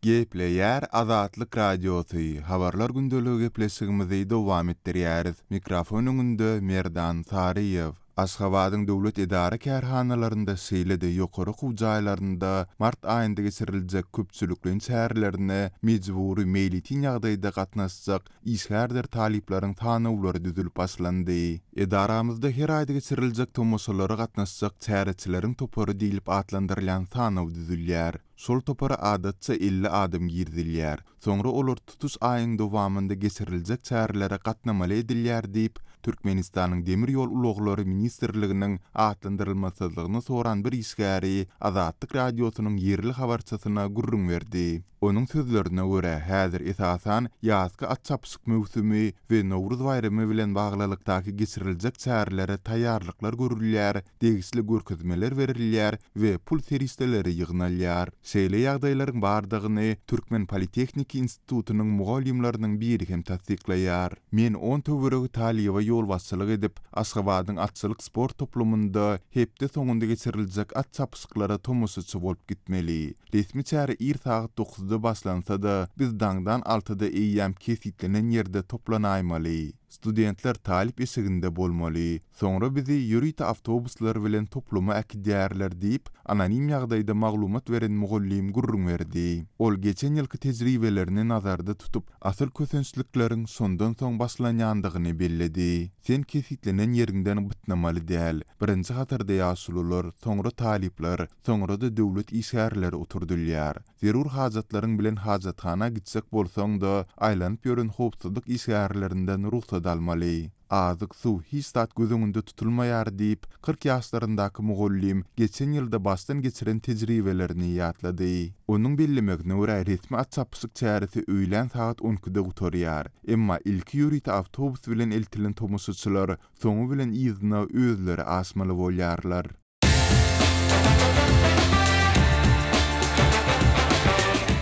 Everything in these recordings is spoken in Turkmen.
Gepleýär Azatlyk Radiosu. Habarlar gündölügi gepleşigimizi dowam etdirýäris. Mikrofon öňünde Merdan Tariýew. Aşgabatyň döwlet idara kärhanalarynda şeýlede ýokary hujaýlarynda mart aýynda geçiriljek köpçülikliň şäherlerine mejburi meýlitin ýagdaýda gatnaşjak işgärder talyplaryň tanawlary düzülip başlandy. Idaramyzda her aýda geçiriljek tomoşalary gatnaşjak çäreçileriň topary diýilip atlandyrılan tanaw düzülýär. Şol topara adatça 50 adam girdilýär. Soňra olar tutuş aýyň dowamynda geçiriljek çärelere gatnamaly edilýär diýip Türkmenistanyň demir ýol uloglary ministrliginiň atlandyrylmasyzlygyny soran bir işgäri Azatlyk Radiosynyň ýerli habarçysyna gurrun berdi. Onuň sözlerine görä, häzir esasan ýazgy atçapsyk mewsumi we Nowruz bayramy bilen baglylykdaky geçiriljek çärelere taýýarlyklar görülýär, degisli görkezmeler berilýär we pul seristeleri ýygnalýar. Şeýle ýagdaýlaryň bardygyny Türkmen Politeknik Institutunyň mugallimläriniň biri hem tasdiklaýar. Men 10 töweregi Taliýewa ýol başçylyk edip, Aşgabatyň atçylyk sport toplumynda hepde soňunda geçiriljek atçapsyklara tomoşaçy bolup gitmeli. Resmi çäre ir saat 9-da başlansa da biz daňdan 6-da eýýäm kesitlenen ýerde toplanaýmaly. Studentler talip eşiginde bolmaly. Soňra bizi ýürüýte awtobuslar bilen toplumy äkidýärler diýip anonim ýagdaýda maglumat beren mugallim gurrun berdi. Ol geçen ýylky tejribelerini nazarda tutup asyl kösençlikleriň sondan soň başlanýandygyny belledi. Sen kesitlenen ýeriňden bitnamaly däl. Birinji hatarda ýaşulylar, soňra talipler, soňra da döwlet işgärleri oturdylýar. Zerur hajatlaryň bilen hajathana gitsek bolsaň da aýlanyp ýören howpsuzlyk işgärlerinden ruhsat almaly. Azyk suw hiç gözüňünde tutulmaýar diýip 40 ýaşlaryndaky mugallim geçen ýylda başdan geçiren tejribelerini ýatlady. Onuň bellemegine görä resmi atçapsyk çäresi öýlen saat 12-de gutarýar. Emma ilki ýürüýte awtobus bilen eltilen tomoşaçylar soňu bilen ýyzyna özleri asmaly bolýarlar.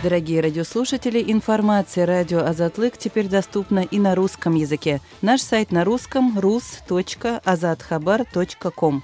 Дорогие радиослушатели, информация радио «Азатлык» теперь доступна и на русском языке. Наш сайт на русском rus.azatxabar.com.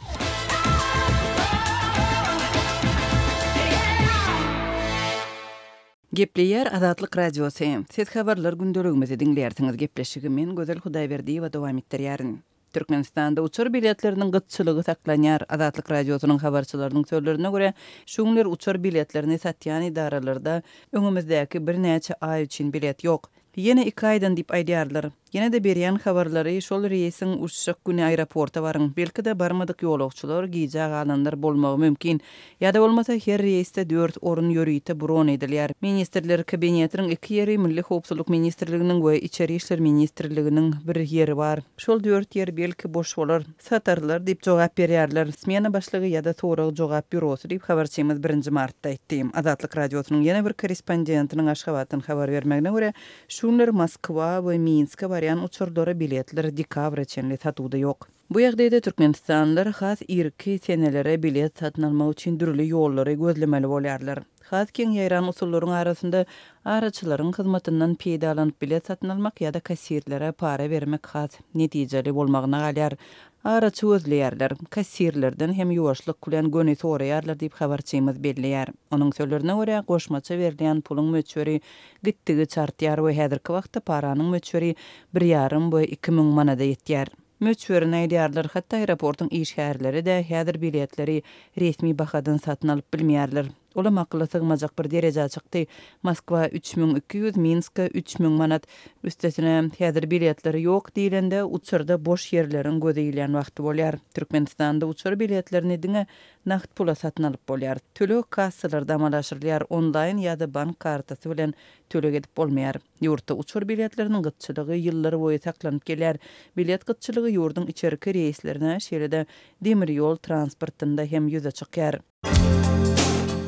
Gepleýär Azatlyk Radiosu. Siz habarlar gündölügimizi dinleýärsiňiz. Gepleşigimi Gözel Hudaýberdiýewa dowam etdirýärin. Türkmenistanda uçur biletlerinin gıtçılığı saklanýar. Azatlyk Radiosynyň habarçylarynyň sözlerine görä, şuňlar uçur biletlerini satýan idaralarda öňümizdäki bir näçe aý üçin bilet ýok. Yine 2 aýdan diýip aýdýarlar. Yine de berýän habarlary şol reýsiň uçuşak güni aeroporta baryň. Belki de barmadyk ýolagçylar giýjak alanlar bolmagy mümkin. Ýa-da bolmasa her reýsde 4 orun ýörüýte bron edilýär. Ministrler kabinetiniň 2 ýeri Milli Howpsuzlyk ministrliginiň we Içeri işler ministrliginiň bir ýeri bar. Şol 4 ýer belki boş bolar. Satarlar diýip jogap berýärler. Smena başlygy ýa-da toğrag jogap bürosy diýip habarçymyz 1 martda aýtdy. Azatlyk Radiosynyň ýene bir korrespondentiniň Aşgabatdan habar bermegine görä, şunlar Moskwa we Minska barýan uçurlara biletler dekabr içinde satuda ýok. Bu ýagdaýda Türkmenistanlylar has irki senelere bilet satyn almak üçin dürli ýollary gözlemeli bolýarlar. Has keng ýaýran usullaryň arasynda araçylaryň hyzmatyndan peýdalanyp bilet satyn almak ýa-da kassirlere para bermek has netijeli bolmagyna galýar. Araçy özleýärler, kassirlerden hem ýuwaşlyk bilen göni soraýarlar diýip habarçymyz belleýär. Onuň sözlerine görä, goşmaça berilýän puluň möçberi gitdigi çartýar we häzirki wagtda paranyň möçberi 1,5 we 2000 manada ýetýär. Möçberini aýdýarlar, hatda aeroportyň işgärleri de häzir biletleri resmi bahadan satyn alyp bilmeýärler. Olam akla sığmajak bir derejä çykdy. Moskwa 3200, Minska 3000 manat. Üstesine häzir biletleri ýok diýilende uçurda boş ýerleriň gözeýilýän wagty bolýar. Türkmenistanda uçur biletlerini diňe naqd pula satyn alyp bolýar. Tölek kassalarda amalaşyrylýar, onlaýn ýa-da bank kartasy bilen tölek edip bolmaýar. Ýurtda uçur biletleriniň gytçylygy ýyllar boýy saklanyp gelýär. Bilet gytçylygy ýurdun içerki reýslerine, şeýle-de demir ýol transportynda hem ýüze çykýar.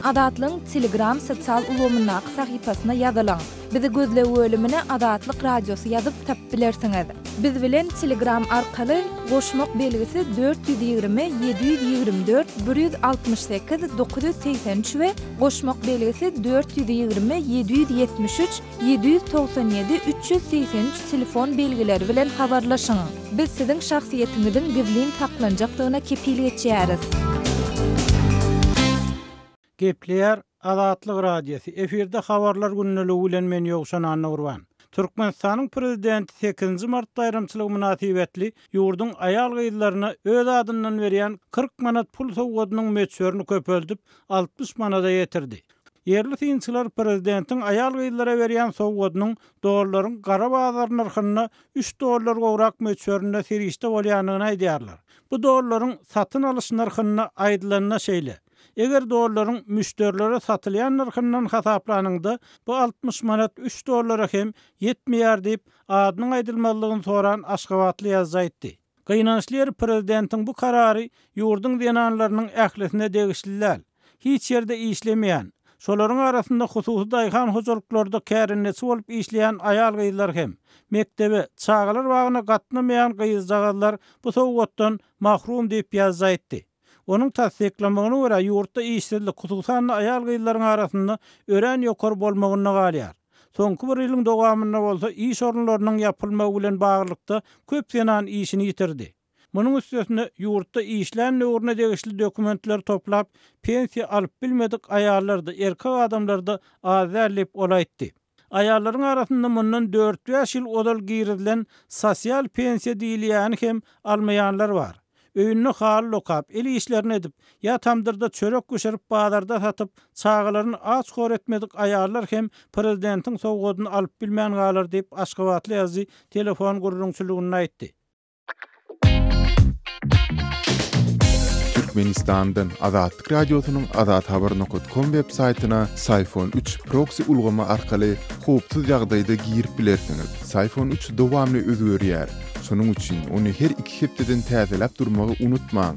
Azatlyň Telegram sosial ulgamyna sahypasyna ýazylaň. Bizi gözle bölümine Azatlyk Radiosu ýazyp tap bilersiňiz. Biz bilen Telegram arkaly goşmak belgisi 420 724 168 983 we goşmak belgisi 420 773 797 383 telefon belgileri bilen habarlaşyň. Biz siziň şahsiýetiňiziň gizlin saklanjakdygyna kepil etýäris. Gepleýär Azatlyk radiosu. Efirde habarlar günneligi bilen men Ýogşan Anna Urban. Türkmenistanyň prezidenti 8 Mart bayramçylygy münasibetli ýurdun aýal gyzlaryna öz adyndan berýän 40 manat pul sowgadynyň meçhörünü köpeldip 60 manada ýetirdi. Yerli synçylar prezidentin aýal gyzlara berýän sowgadynyň dollarlaryň gara bazar narhyna 3 dollar gowrak meçhöründe serişde bolýanyny aýdýarlar. Bu dollaryň satyn alyş narhyna aýdylanyna şeýle. Eger dollarlaryň müşterilere satylýan narhyndan hasaplanyňda bu 60 manat 3 dollara hem yetmeýär diýip adynyň aýdylmalygyny soran Aşgabatly ýazaýtdy. Gynançlylar prezidentiň bu karary ýurdun denanlarynyň ählisine degişliler. Hiç ýerde işlemeýän, şolaryň arasynda hususy daýhan hojalyklarda kärinesi bolup işleýän aýal gyzlar hem mektebe, çağalar bagyna gatnamaýan gyzjagalar bu sowgatdan mahrum diýip ýazaýtdy. Onun tasdiklamagyna görä ýurtda işsizlik hususan aýal gyzlaryň arasynda ören ýokary bolmagyna galýar. Soňky bir ýylyň dowamynda bolsa iş orunlarynyň ýapylmagy bilen baglykda köp senan işini ýitirdi. Munyň üstüne ýurtda işlän nöwrüne degişli dokumentler toplap pensiýa alyp bilmedik aýallarda, erkek adamlarda azarlyp olaýtdy. Aýallaryň arasynda mundan 4-5 ýyl odal girilen sosial pensiýa diýilýän hem almaýanlar bar. Öýünni hal lokap, eli işlerini edip, ya tamdırda çörek göşerip bazarda satıp, çağılarını aç hor etmedik ayarlar hem prezidentin sowgadyny alyp bilmän galar diýip Aşgabatly ýazy telefon gurrunçylygyny aýtdy. Türkmenistan'dan Azatlyk Radiosynyň azathabar.com web saytyna Sayfon 3 proxy ulgama arkaly howpsuz ýagdaýda girip bilersiňiz. Sayfon 3 dowamly özgörýär. Şonuň üçin ony her 2 hepdeden täzelep durmagy unutmaň.